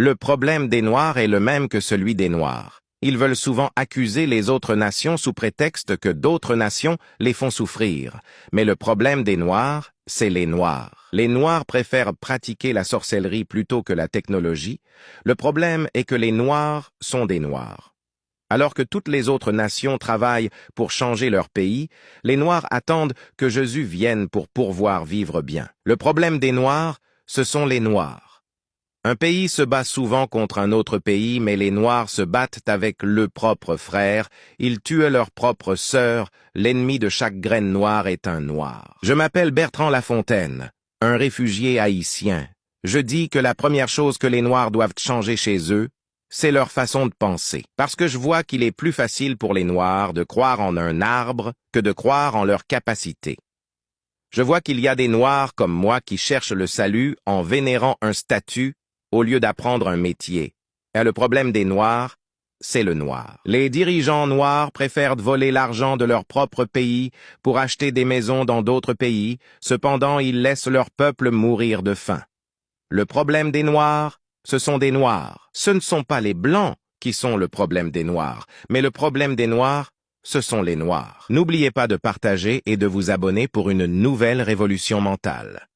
Le problème des Noirs est le même que celui des Noirs. Ils veulent souvent accuser les autres nations sous prétexte que d'autres nations les font souffrir. Mais le problème des Noirs, c'est les Noirs. Les Noirs préfèrent pratiquer la sorcellerie plutôt que la technologie. Le problème est que les Noirs sont des Noirs. Alors que toutes les autres nations travaillent pour changer leur pays, les Noirs attendent que Jésus vienne pour pouvoir vivre bien. Le problème des Noirs, ce sont les Noirs. Un pays se bat souvent contre un autre pays, mais les Noirs se battent avec le propre frère, ils tuent leur propre sœur, l'ennemi de chaque graine noire est un Noir. Je m'appelle Bertrand Lafontaine, un réfugié haïtien. Je dis que la première chose que les Noirs doivent changer chez eux, c'est leur façon de penser. Parce que je vois qu'il est plus facile pour les Noirs de croire en un arbre que de croire en leurs capacités. Je vois qu'il y a des Noirs comme moi qui cherchent le salut en vénérant un statut au lieu d'apprendre un métier. Et le problème des Noirs, c'est le noir. Les dirigeants noirs préfèrent voler l'argent de leur propre pays pour acheter des maisons dans d'autres pays, cependant ils laissent leur peuple mourir de faim. Le problème des Noirs, ce sont des Noirs. Ce ne sont pas les Blancs qui sont le problème des Noirs, mais le problème des Noirs, ce sont les Noirs. N'oubliez pas de partager et de vous abonner pour une nouvelle révolution mentale.